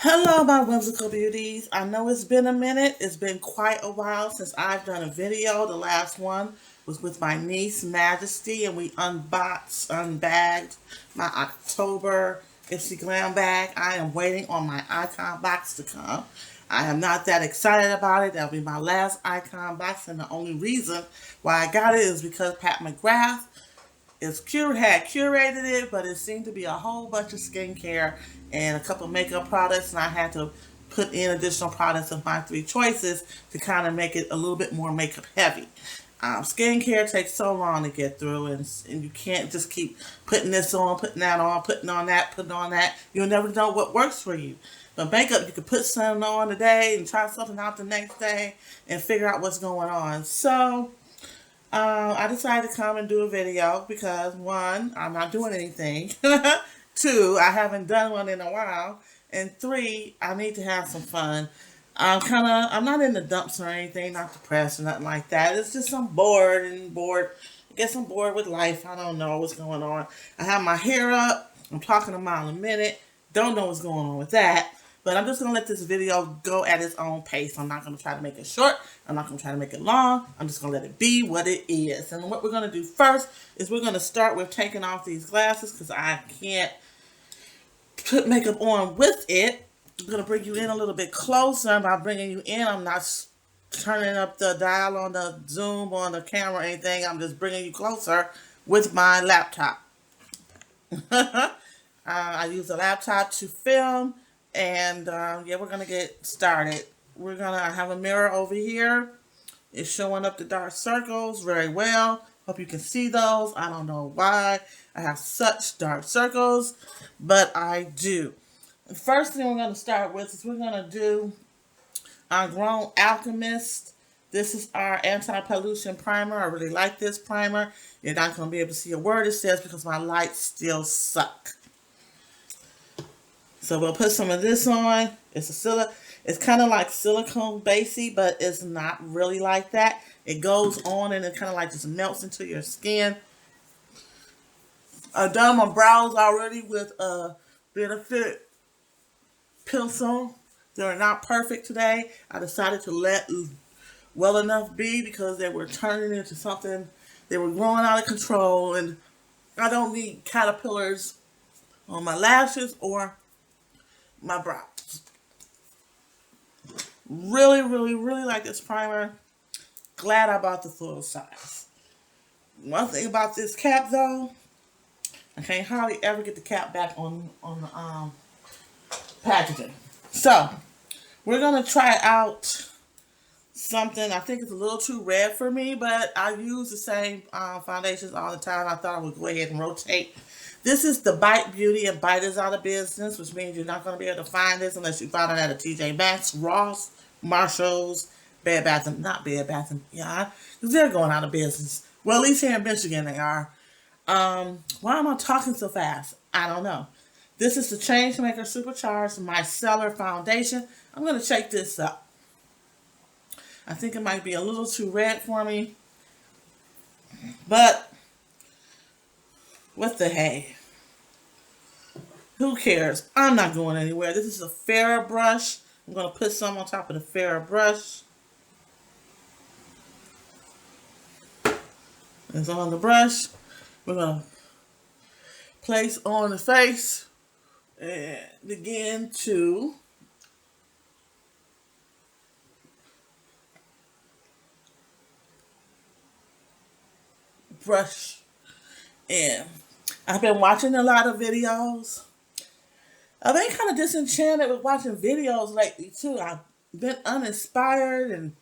Hello, my whimsical beauties. I know it's been a minute. It's been quite a while since I've done a video. The last one was with my niece, Majesty, and we unbagged my October Ipsy Glam bag. I am waiting on my icon box to come. I am not that excited about it. That'll be my last icon box, and the only reason why I got it is because Pat McGrath had curated it, but it seemed to be a whole bunch of skincare and a couple makeup products, and I had to put in additional products of my three choices to kind of make it a little bit more makeup heavy. Skincare takes so long to get through, and you can't just keep putting this on, putting that on, putting on that, putting on that. You'll never know what works for you. But makeup, you can put something on today and try something out the next day and figure out what's going on. So I decided to come and do a video because one, I'm not doing anything. Two, I haven't done one in a while. And three, I need to have some fun. I'm not in the dumps or anything, not depressed or nothing like that. It's just I'm bored. I guess I'm bored with life. I don't know what's going on. I have my hair up. I'm talking a mile a minute. Don't know what's going on with that. But I'm just going to let this video go at its own pace. I'm not going to try to make it short. I'm not going to try to make it long. I'm just going to let it be what it is. And what we're going to do first is we're going to start with taking off these glasses because I can't put makeup on with it. I'm going to bring you in a little bit closer. By bringing you in, I'm not turning up the dial on the zoom on the camera or anything. I'm just bringing you closer with my laptop. I use a laptop to film. And yeah, we're going to get started. I have a mirror over here. It's showing up the dark circles very well. Hope you can see those. I don't know why I have such dark circles, but I do. The first thing we're going to start with is we're going to do our Grown Alchemist. This is our anti-pollution primer. I really like this primer. You're not going to be able to see a word it says because my lights still suck. So we'll put some of this on. It's kind of like silicone basey, but it's not really like that. It goes on and it kind of like just melts into your skin. I've done my brows already with a Benefit pencil. They're not perfect today. I decided to let well enough be because they were turning into something. They were growing out of control, and I don't need caterpillars on my lashes or my brows. Really, really, really like this primer. Glad I bought the full size. One thing about this cap though, I can't hardly ever get the cap back on the packaging. So we're gonna try out something. I think it's a little too red for me, but I use the same foundations all the time. I thought I would go ahead and rotate. This is the Bite Beauty, and Bite is out of business, which means you're not going to be able to find this unless you find it at a TJ Maxx, Ross, Marshalls, Bed Bath & Beyond, because they're going out of business. Well, at least here in Michigan they are. Why am I talking so fast? I don't know. This is the Changemaker Supercharged Micellar Foundation. I'm going to shake this up. I think it might be a little too red for me, but what the hey? Who cares? I'm not going anywhere. This is a Farrah brush. I'm going to put some on top of the Farrah brush. It's on the brush. We're going to place on the face and begin to brush in. I've been watching a lot of videos. I've been kind of disenchanted with watching videos lately too. I've been uninspired, and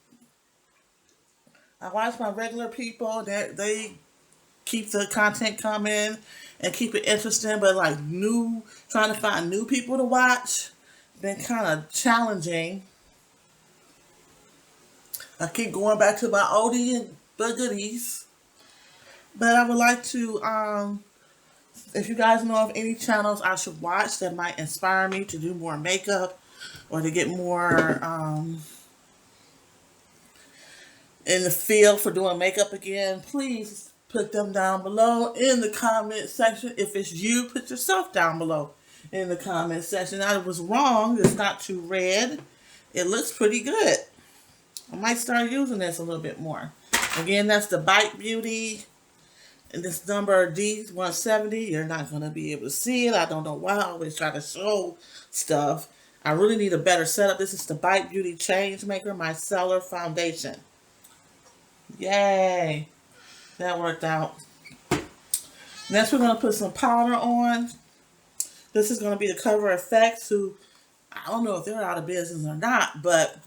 I watch my regular people that they keep the content coming and keep it interesting, but like trying to find new people to watch, been kind of challenging. I keep going back to my oldie and but goodies, but I would like to if you guys know of any channels I should watch that might inspire me to do more makeup or to get more in the field for doing makeup again, please put them down below in the comment section. If it's you, put yourself down below. in the comment section. I was wrong. It's not too red. It looks pretty good. I might start using this a little bit more. Again, that's the Bite Beauty. And this number D170. You're not going to be able to see it. I don't know why I always try to show stuff. I really need a better setup. This is the Bite Beauty Change Maker Micellar Foundation. Yay. That worked out. Next, we're going to put some powder on. This is going to be the Cover FX, who, I don't know if they're out of business or not, but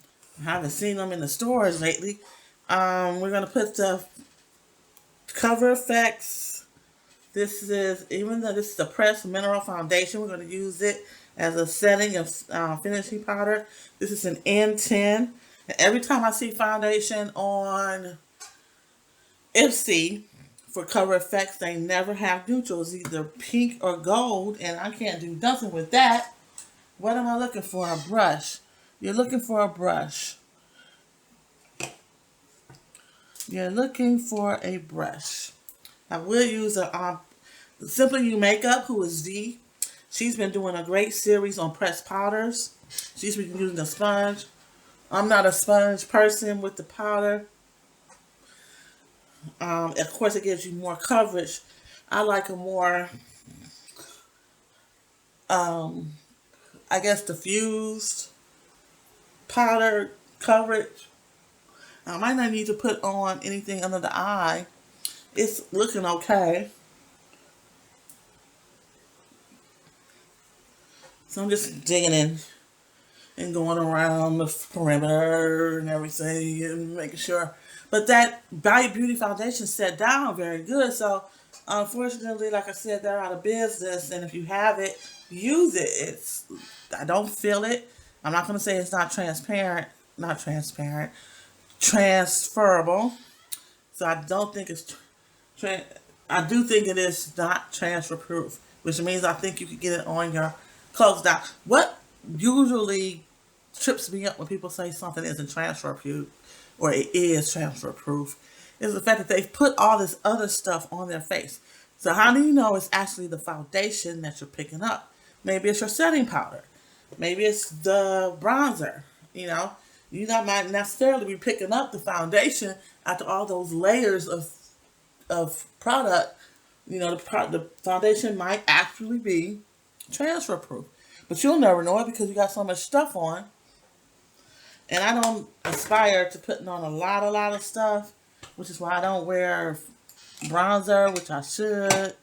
I haven't seen them in the stores lately. We're going to put the Cover FX. This is, even though this is the Pressed Mineral Foundation, we're going to use it as a setting of finishing powder. This is an N10. And every time I see foundation on Ipsy for Cover FX, they never have neutrals, either pink or gold, and I can't do nothing with that. What am I looking for? A brush. You're looking for a brush. You're looking for a brush. I will use a Simply You Makeup, who is D. She's been doing a great series on pressed powders. She's been using a sponge. I'm not a sponge person with the powder. Of course, it gives you more coverage. I like a more, I guess, diffused powder coverage. I might not need to put on anything under the eye. It's looking okay. So I'm just digging in and going around the perimeter and everything and making sure. But that Bite Beauty Foundation set down very good. So unfortunately, like I said, they're out of business. And if you have it, use it. I don't feel it. I'm not going to say it's not transparent. Not transparent. Transferable. So I don't think it's I do think it is not transfer proof, which means I think you could get it on your clothes. Now, what usually trips me up when people say something isn't transfer proof or it is transfer proof is the fact that they've put all this other stuff on their face. So how do you know it's actually the foundation that you're picking up? Maybe it's your setting powder. Maybe it's the bronzer. You know, you not might necessarily be picking up the foundation after all those layers of product. You know, the foundation might actually be transfer proof, but you'll never know it because you got so much stuff on. And I don't aspire to putting on a lot of stuff, which is why I don't wear bronzer, which I should,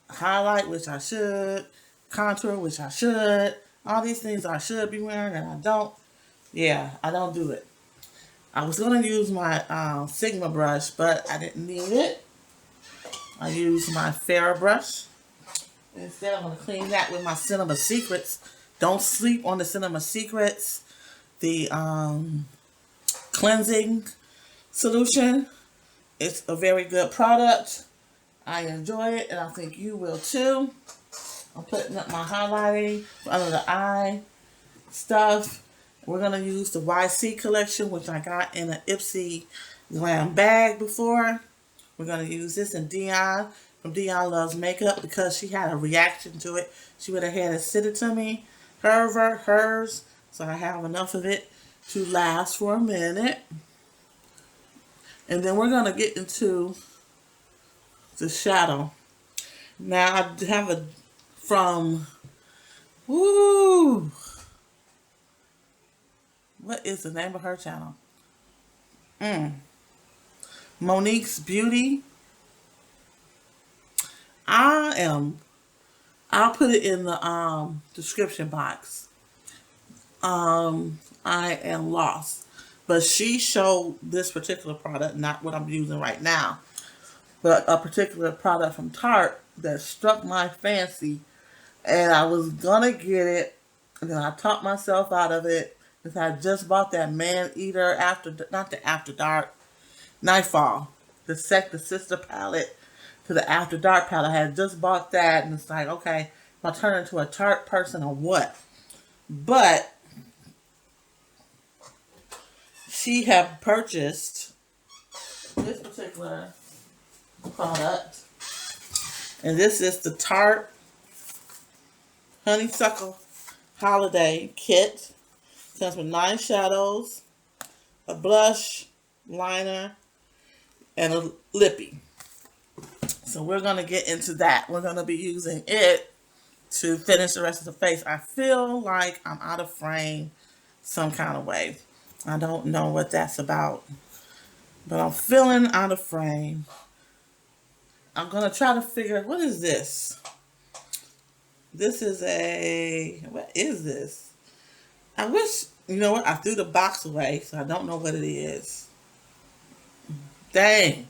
highlight, which I should, contour, which I should. All these things I should be wearing and I don't. Yeah, I don't do it. I was going to use my Sigma brush, but I didn't need it. I used my Farrah brush. Instead, I'm going to clean that with my Cinema Secrets. Don't sleep on the Cinema Secrets. The cleansing solution. It's a very good product. I enjoy it, and I think you will too. I'm putting up my highlighting under the eye stuff. We're going to use the YC collection, which I got in an Ipsy Glam bag before. We're going to use this in Dion from Dion Loves Makeup because she had a reaction to it. She went ahead and sent it to me, hers, so I have enough of it to last for a minute. And then we're going to get into the shadow. Now I have a from, what is the name of her channel? Monique's Beauty. I'll put it in the description box. I am lost. But she showed this particular product, not what I'm using right now, but a particular product from Tarte that struck my fancy. And I was gonna get it, and then I talked myself out of it because I just bought that Man Eater not the After Dark, Nightfall, the sister palette to the After Dark palette. I had just bought that, and it's like, okay, am I turning into a Tarte person or what? But she had purchased this particular product, and this is the Tarte Honeysuckle Holiday Kit. Comes with 9 shadows, a blush, liner, and a lippy. So we're going to get into that. We're going to be using it to finish the rest of the face. I feel like I'm out of frame some kind of way. I don't know what that's about, but I'm feeling out of frame. I'm going to try to figure, what is this? This is what is this? I wish, you know what, I threw the box away, so I don't know what it is. Dang.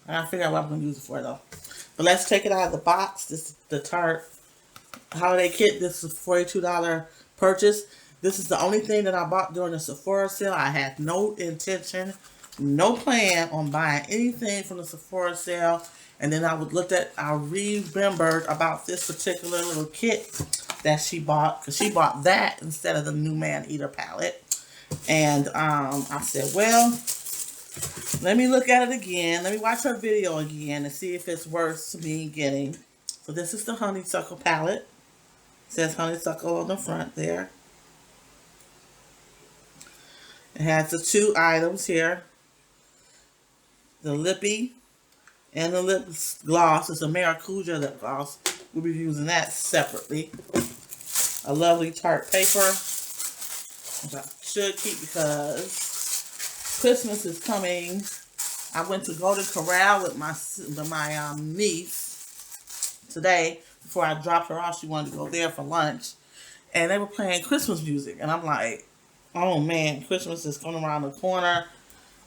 I gotta figure out what I'm going to use it for, though. But let's take it out of the box. This is the Tarte Holiday Kit. This is a $42 purchase. This is the only thing that I bought during the Sephora sale. I had no intention, no plan on buying anything from the Sephora sale. And then I remembered about this particular little kit that she bought, because she bought that instead of the New Man Eater palette. And I said, well, let me look at it again. Let me watch her video again and see if it's worth me getting. So this is the Honeysuckle palette. It says Honeysuckle on the front there. It has the 2 items here. The lippy and the lip gloss. It's a Maracuja lip gloss. We'll be using that separately. A lovely Tarte paper, which I should keep because Christmas is coming. I went to Golden Corral with my niece today. Before I dropped her off, she wanted to go there for lunch. And they were playing Christmas music. And I'm like, oh man, Christmas is coming around the corner.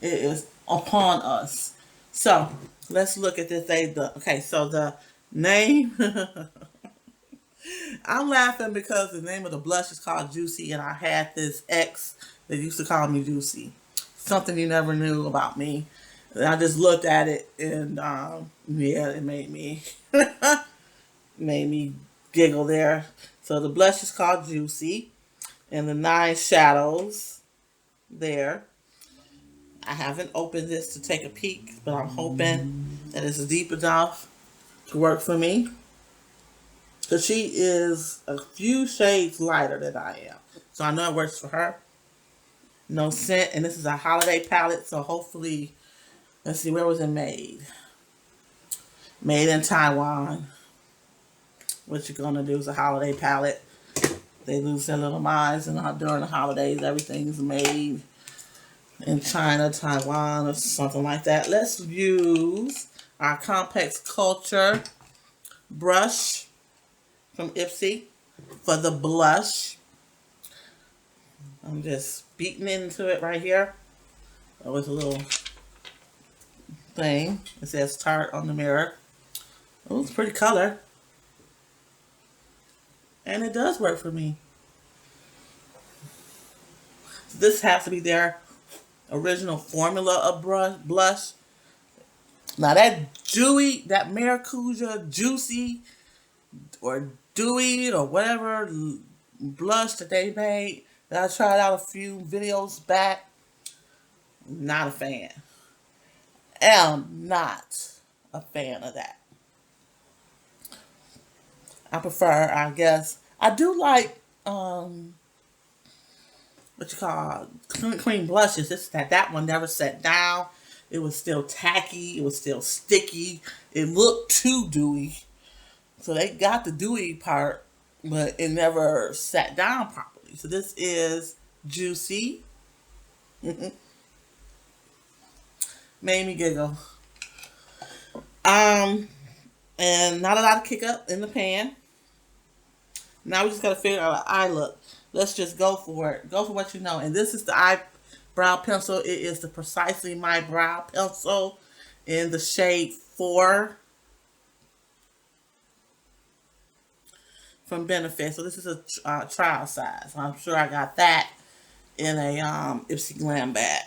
It is upon us. So, let's look at this. Okay, so the name. I'm laughing because the name of the blush is called Juicy. And I had this ex that used to call me Juicy. Something you never knew about me. And I just looked at it and, yeah, it made me... made me giggle there. So the blush is called Juicy. And the 9 shadows there. I haven't opened this to take a peek, but I'm hoping that it's deep enough to work for me. Because she is a few shades lighter than I am. So I know it works for her. No scent. And this is a holiday palette, so hopefully, let's see, where was it made? Made in Taiwan. What you're going to do is a holiday palette. They lose their little minds, and during the holidays, everything's made in China, Taiwan, or something like that. Let's use our Complex Culture brush from Ipsy for the blush. I'm just beating into it right here. Oh, it's a little thing. It says Tarte on the mirror. Oh, it's a pretty color. And it does work for me. This has to be their original formula of blush. Now that Maracuja Juicy or Dewy or whatever blush that they made that I tried out a few videos back, not a fan. Am not a fan of that. I prefer, I guess, I do like, cream blushes. It's that one never set down. It was still tacky. It was still sticky. It looked too dewy. So they got the dewy part, but it never sat down properly. So this is Juicy. Made me giggle. And not a lot of kick up in the pan. Now we just gotta figure out an eye look. Let's just go for it. Go for what you know. And this is the eyebrow pencil. It is the Precisely My Brow pencil in the shade 4 from Benefit. So this is a trial size. I'm sure I got that in a Ipsy Glam bag.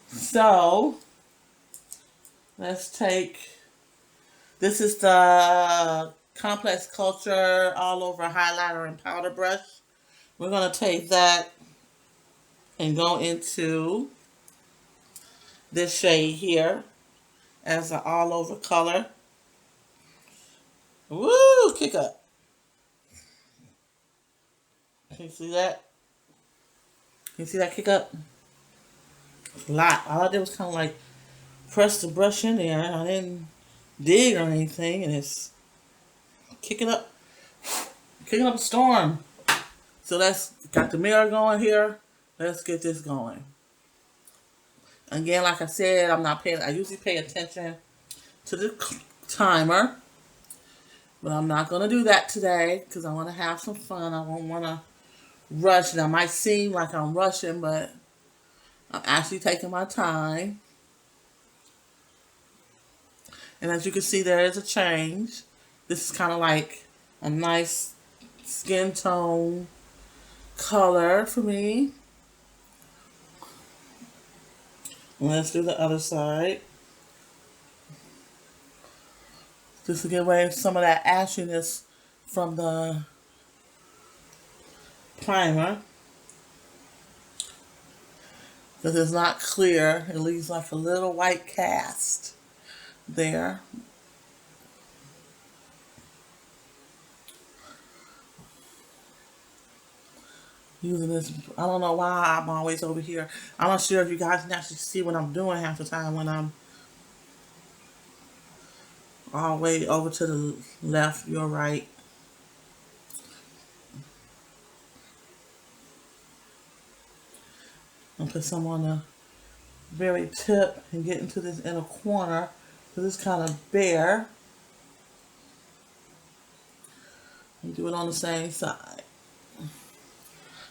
So let's take. This is the Complex Culture all over highlighter and powder brush. We're going to take that and go into this shade here as an all over color. Woo! Kick up. Can you see that? Can you see that kick up? It's a lot. All I did was kind of like press the brush in there. I didn't dig or anything, and it's kicking up, kicking up a storm. So let's got the mirror going here. Let's get this going. Again, like I said, I'm not paying. I usually pay attention to the timer, but I'm not gonna do that today because I want to have some fun. I won't want to rush. And I might seem like I'm rushing, but I'm actually taking my time. And as you can see, there is a change. This is kind of like a nice skin tone color for me. Let's do the other side. Just to get away some of that ashiness from the primer. Because it's not clear. It leaves like a little white cast there. Using this, I don't know why I'm always over here. I'm not sure if you guys can actually see what I'm doing half the time when I'm all the way over to the left, your right. I'll put some on the very tip and get into this inner corner because it's kind of bare. And do it on the same side.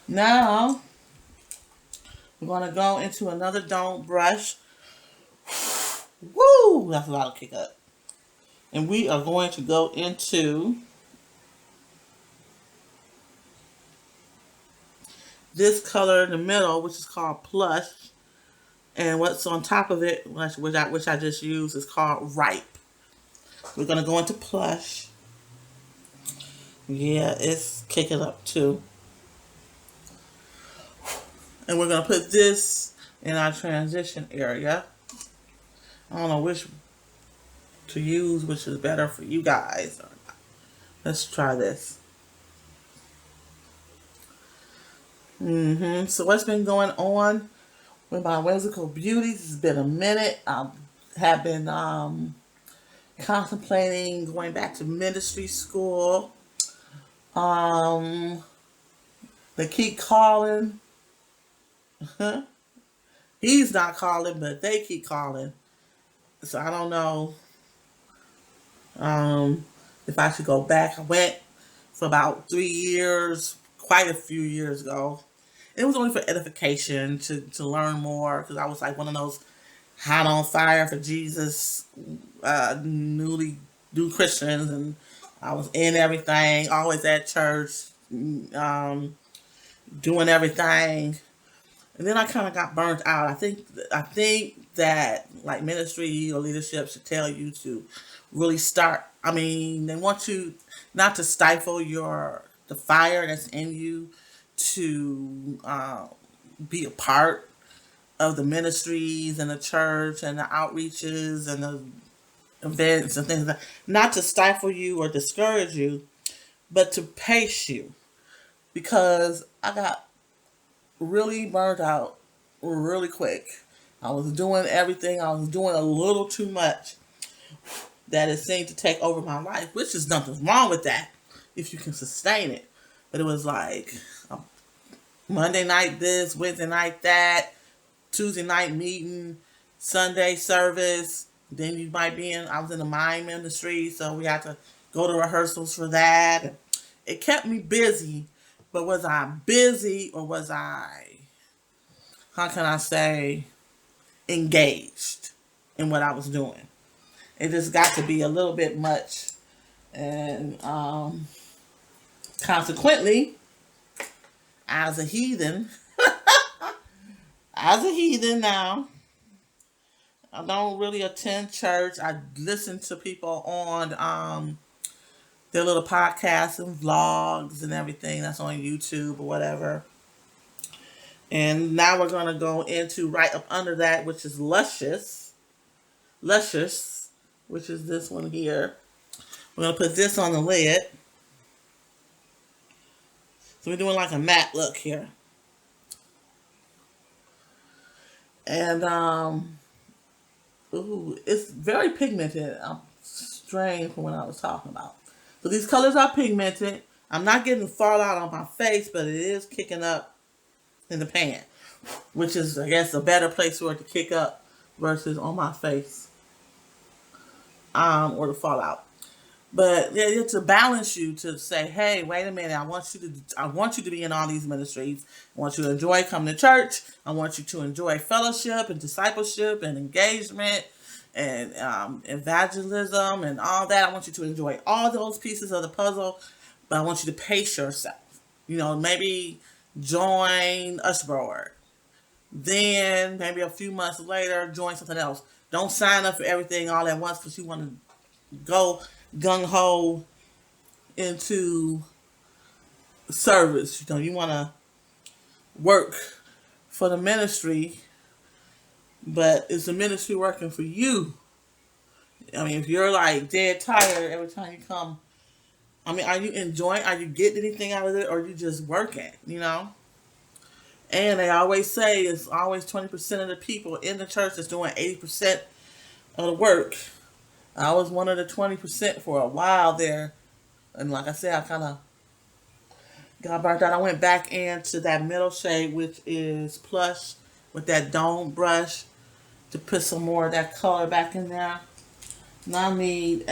Now, we're going to go into another dome brush. Woo! That's a lot of kick up. And we are going to go into this color in the middle, which is called Plush. And what's on top of it, which I just used, is called Ripe. We're going to go into Plush. Yeah, it's kicking up too. And we're going to put this in our transition area. I don't know which to use, which is better for you guys. Let's try this. So what's been going on with my whimsical beauties? It's been a minute. I have been contemplating going back to ministry school. They keep calling. He's not calling, but they keep calling. So I don't know if I should go back. I went for about 3 years, quite a few years ago. It was only for edification, to learn more, because I was like one of those hot on fire for Jesus, newly new Christians, and I was in everything, always at church, doing everything. And then I kind of got burnt out. I think that like ministry or leadership should tell you to really start. I mean, they want you not to stifle the fire that's in you to be a part of the ministries and the church and the outreaches and the events and things like that. Not to stifle you or discourage you, but to pace you. Because I got really burnt out really quick. I was doing everything. I was doing a little too much that it seemed to take over my life, which is nothing wrong with that if you can sustain it. But it was like Monday night this, Wednesday night that, Tuesday night meeting, Sunday service. Then you might be I was in the mime industry, so we had to go to rehearsals for that. It kept me busy. But was I busy or was I, how can I say, engaged in what I was doing? It just got to be a little bit much. And consequently, as a heathen now, I don't really attend church. I listen to people on their little podcasts and vlogs and everything that's on YouTube or whatever. And now we're going to go into right up under that, which is Luscious, which is this one here. We're going to put this on the lid. So we're doing like a matte look here. And, ooh, it's very pigmented. I'm straying from what I was talking about. So these colors are pigmented. I'm not getting fallout on my face, but it is kicking up in the pan, which is, I guess, a better place for it to kick up versus on my face, or the fallout. But yeah, to balance you, to say, hey, wait a minute, I want you to be in all these ministries. I want you to enjoy coming to church. I want you to enjoy fellowship and discipleship and engagement and evangelism and all that. I want you to enjoy all those pieces of the puzzle, but I want you to pace yourself. You know, maybe join Usbroad. Then maybe a few months later, join something else. Don't sign up for everything all at once because you want to go gung-ho into service. You know, you want to work for the ministry, but is the ministry working for you? I mean, if you're like dead tired every time you come, I mean, are you enjoying, are you getting anything out of it, or are you just working, you know? And they always say it's always 20% of the people in the church that's doing 80% of the work. I was one of the 20% for a while there. And like I said, I kind of got burnt out. I went back into that middle shade, which is plush, with that dome brush to put some more of that color back in there. Now I need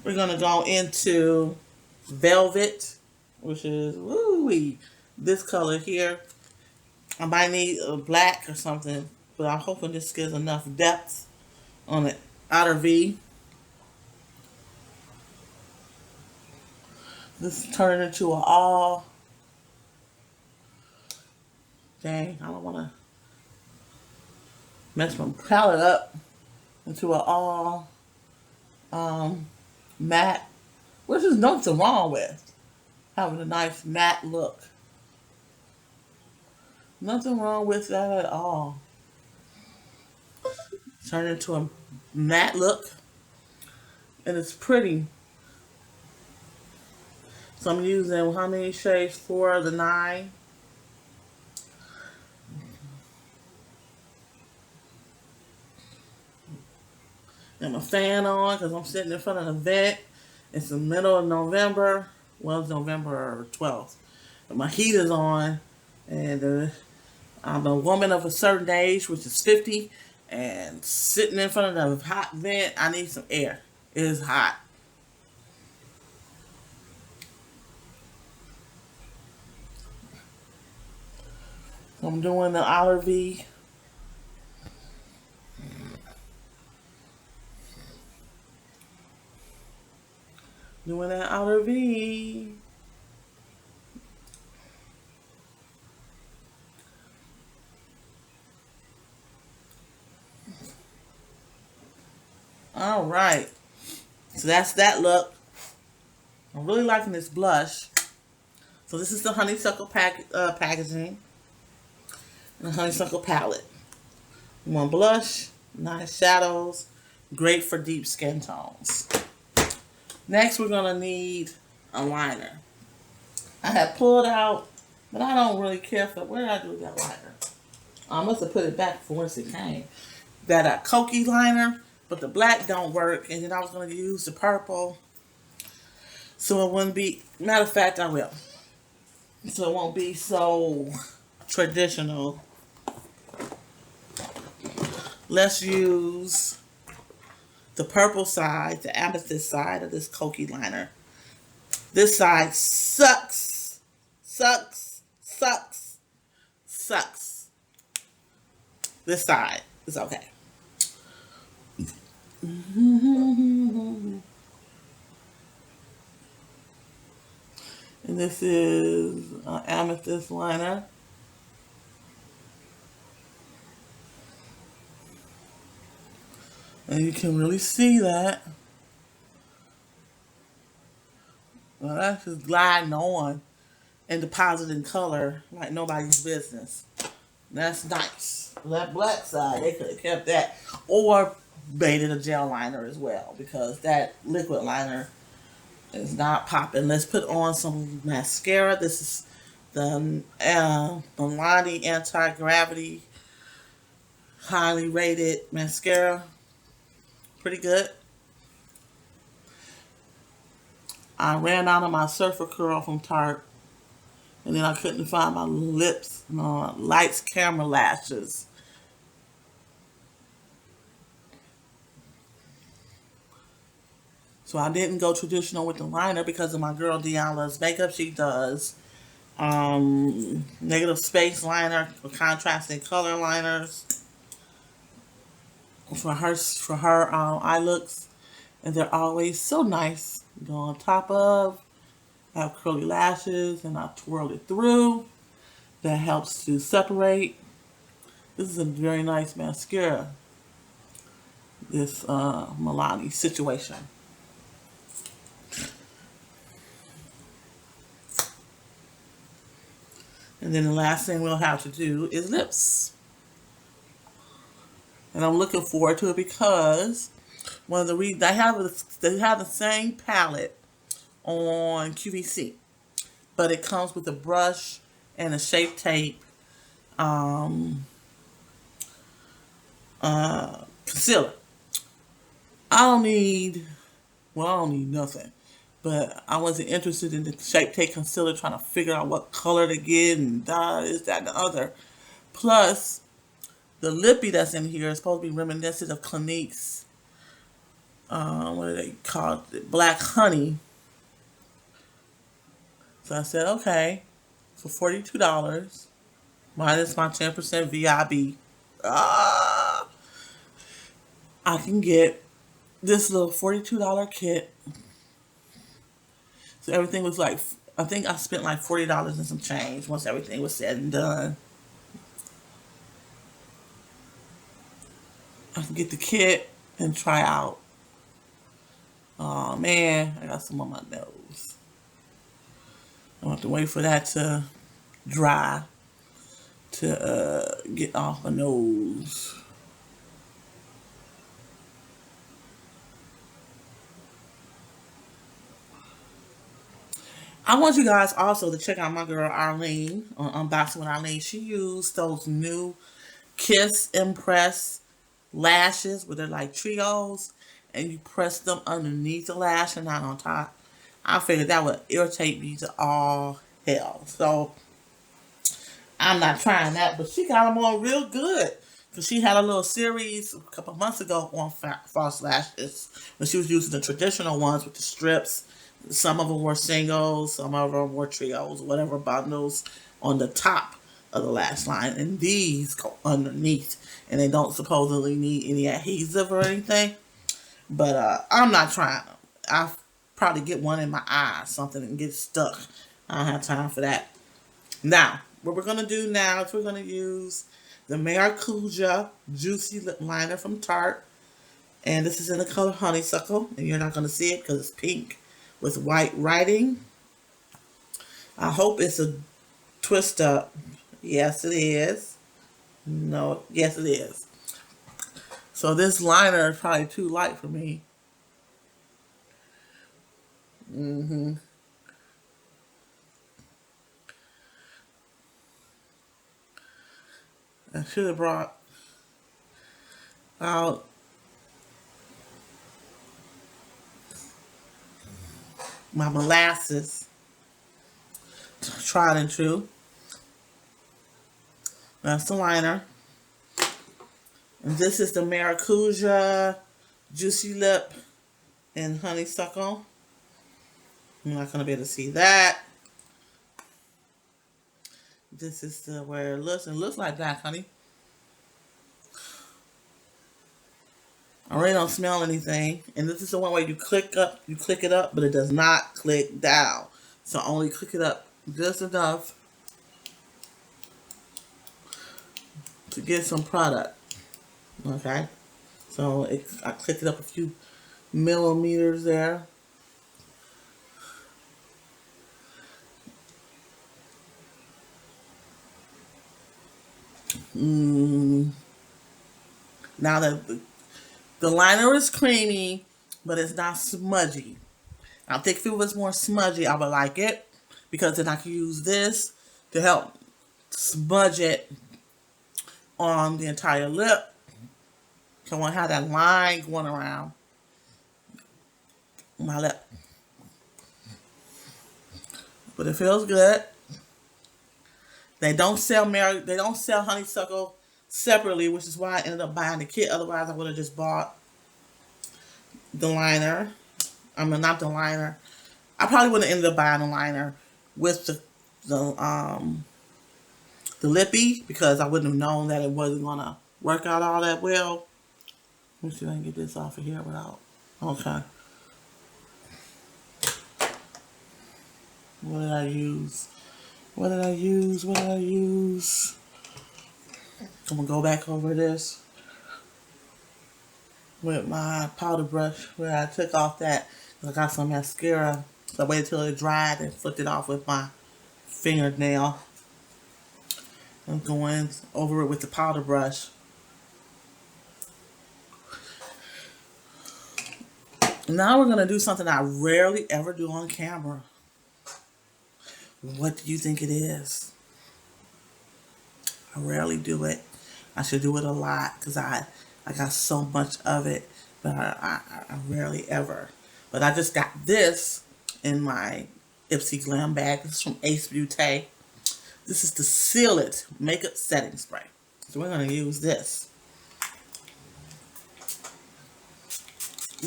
we're going to go into velvet, which is, woo-wee, this color here. I might need a black or something, but I'm hoping this gives enough depth on the outer V. This turned into an all. Dang, I don't want to mess my palette up into an all matte, which is nothing wrong with having a nice matte look. Nothing wrong with that at all. Turn it into a matte look, and it's pretty. So I'm using how many shades? 4 of the 9. And my fan on because I'm sitting in front of the vent. It's the middle of November. Well, it's November 12th. And my heat is on, and I'm a woman of a certain age, which is 50, and sitting in front of the hot vent, I need some air. It is hot. I'm doing the outer V. Doing that outer V. All right. So that's that look. I'm really liking this blush. So this is the Honeysuckle packaging. And the Honeysuckle palette. You want blush, nice shadows, great for deep skin tones. Next, we're going to need a liner. I have pulled out, but I don't really care for, where did I do with that liner? I must have put it back from whence it came. That Cokie liner, but the black don't work, and then I was going to use the purple, so it wouldn't be, matter of fact, I will. So it won't be so traditional. Let's use the purple side, the amethyst side of this Cokie liner. This side sucks, sucks, sucks, sucks. This side is okay. And this is an amethyst liner. And you can really see that. Well, that's just gliding on and depositing color like nobody's business. That's nice. That black side, they could have kept that. Or made it a gel liner as well because that liquid liner is not popping. Let's put on some mascara. This is the Milani Anti-Gravity highly rated mascara. Pretty good. I ran out of my Surfer Curl from Tarte, and then I couldn't find my lips, lights, camera lashes. So I didn't go traditional with the liner because of my girl Deanna's makeup. She does negative space liner or contrasting color liners for her eye looks, and they're always so nice. Go on top of. I have curly lashes, and I twirl it through. That helps to separate. This is a very nice mascara. This Milani situation. And then the last thing we'll have to do is lips. And I'm looking forward to it because one of the reasons they have the same palette on QVC, but it comes with a brush and a shape tape concealer. I don't need nothing. But I wasn't interested in the shape tape concealer, trying to figure out what color to get and this, that, and the other. Plus, the lippy that's in here is supposed to be reminiscent of Clinique's, what do they call it? Black Honey. So I said, okay, for $42, minus my 10% VIB, I can get this little $42 kit. So everything was like, I think I spent like $40 and some change once everything was said and done. I can get the kit and try out. Oh man, I got some on my nose. I have to wait for that to dry to get off my nose. I want you guys also to check out my girl Arlene on Unboxing with Arlene. She used those new Kiss Impress lashes where they're like trios and you press them underneath the lash and not on top. I figured that would irritate me to all hell. So I'm not trying that, but she got them on real good. Because she had a little series a couple months ago on false lashes when she was using the traditional ones with the strips. Some of them were singles, some of them were trios, whatever bundles on the top of the lash line. And these go underneath. And they don't supposedly need any adhesive or anything. But I'm not trying them. I'll probably get one in my eye or something and get stuck. I don't have time for that. Now, what we're going to do now is we're going to use the Maracuja Juicy Lip Liner from Tarte. And this is in the color Honeysuckle. And you're not going to see it because it's pink with white writing. I hope it's a twist up. Yes, it is. No, yes, it is. So this liner is probably too light for me. I should have brought out my molasses, tried and true. That's the liner. And this is the Maracuja Juicy Lip in Honeysuckle. You're not going to be able to see that. This is the where it looks. It looks like that, honey. I really don't smell anything. And this is the one where you click it up, but it does not click down. So only click it up just enough to get some product. Okay? So I clicked it up a few millimeters there. Now that The liner is creamy, but it's not smudgy. I think if it was more smudgy, I would like it, because then I can use this to help smudge it on the entire lip. So I want to have that line going around my lip. But it feels good. They don't sell Honeysuckle separately, which is why I ended up buying the kit. Otherwise, I would have just bought the liner. I mean, not the liner. I probably would have ended up buying the liner with the lippy, because I wouldn't have known that it wasn't gonna work out all that well. Let me see if I can get this off of here without. Okay. What did I use? What did I use? What did I use? I'm gonna go back over this with my powder brush where I took off that. I got some mascara. So I waited till it dried and flipped it off with my fingernail. I'm going over it with the powder brush. Now we're gonna do something I rarely ever do on camera. What do you think it is? I rarely do it. I should do it a lot because I got so much of it, but I rarely ever. But I just got this in my Ipsy Glam bag. This is from Ace Beauty. This is the Seal It Makeup Setting Spray. So we're going to use this.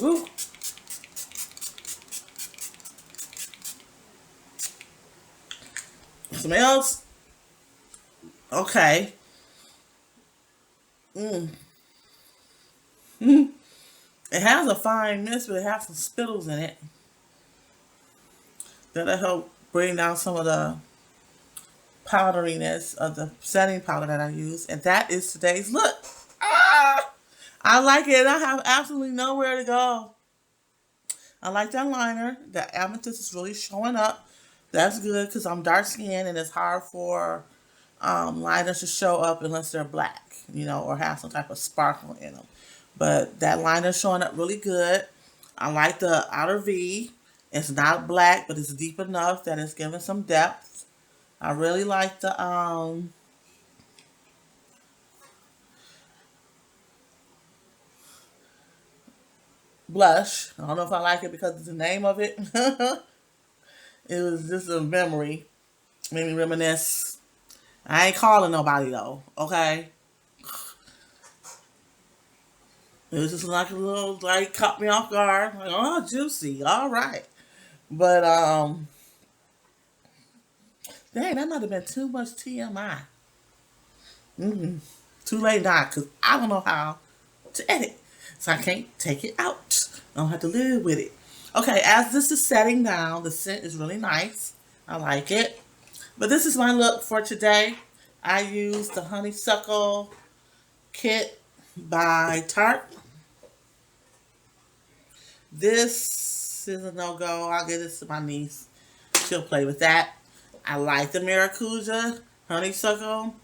Woo! Smells okay. It has a fine mist, but it has some spittles in it. That'll help bring down some of the powderiness of the setting powder that I use. And that is today's look. Ah! I like it. I have absolutely nowhere to go. I like that liner. The amethyst is really showing up. That's good because I'm dark skinned and it's hard for liners to show up unless they're black, you know, or have some type of sparkle in them. But that liner's showing up really good. I like the outer V. It's not black, but it's deep enough that it's giving some depth. I really like the blush. I don't know if I like it because of the name of it. It was just a memory. Made me reminisce. I ain't calling nobody though, okay? It was just like a little, like, caught me off guard. Like, oh, juicy. All right. But, dang, that might have been too much TMI. Too late now, because I don't know how to edit. So I can't take it out. I don't have to live with it. Okay, as this is setting down, the scent is really nice. I like it. But this is my look for today. I used the Honeysuckle kit by Tarte. This is a no-go. I'll give this to my niece. She'll play with that. I like the Maracuja Honeysuckle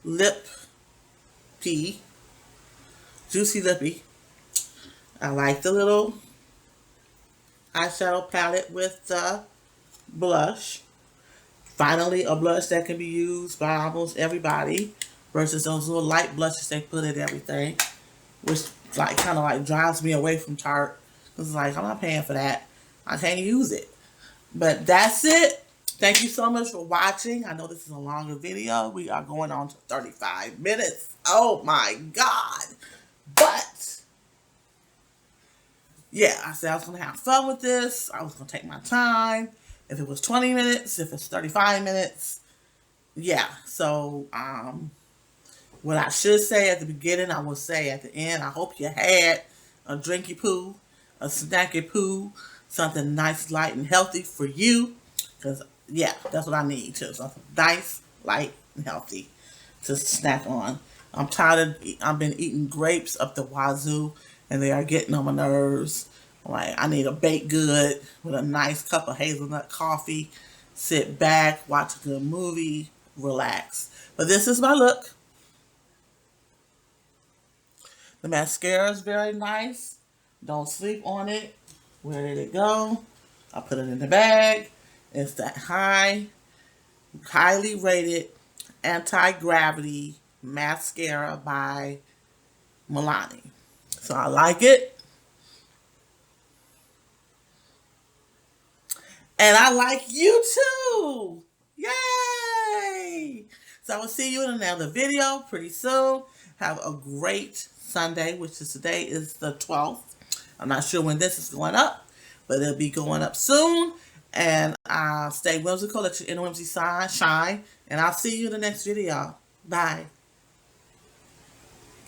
Lip Pea. Juicy Lippy. I like the little eyeshadow palette with the blush. Finally, a blush that can be used by almost everybody versus those little light blushes they put in everything, which like kind of like drives me away from Tarte. It's like, I'm not paying for that. I can't use it. But that's it. Thank you so much for watching. I know this is a longer video. We are going on to 35 minutes. Oh my God. But yeah, I said I was going to have fun with this. I was going to take my time. If it was 20 minutes, if it's 35 minutes, yeah. So, what I should say at the beginning, I will say at the end. I hope you had a drinky poo, a snacky poo, something nice, light, and healthy for you. Because, yeah, that's what I need too. Something nice, light, and healthy to snack on. I'm tired of, I've been eating grapes up the wazoo, and they are getting on my nerves. Like, I need a baked good with a nice cup of hazelnut coffee. Sit back, watch a good movie, relax. But this is my look. The mascara is very nice. Don't sleep on it. Where did it go? I put it in the bag. It's that highly rated anti-gravity mascara by Milani. So I like it. And I like you too. Yay! So I will see you in another video pretty soon. Have a great Sunday, which is today is the 12th. I'm not sure when this is going up, but it'll be going up soon. And stay whimsical, let your inner whimsy shine. And I'll see you in the next video. Bye.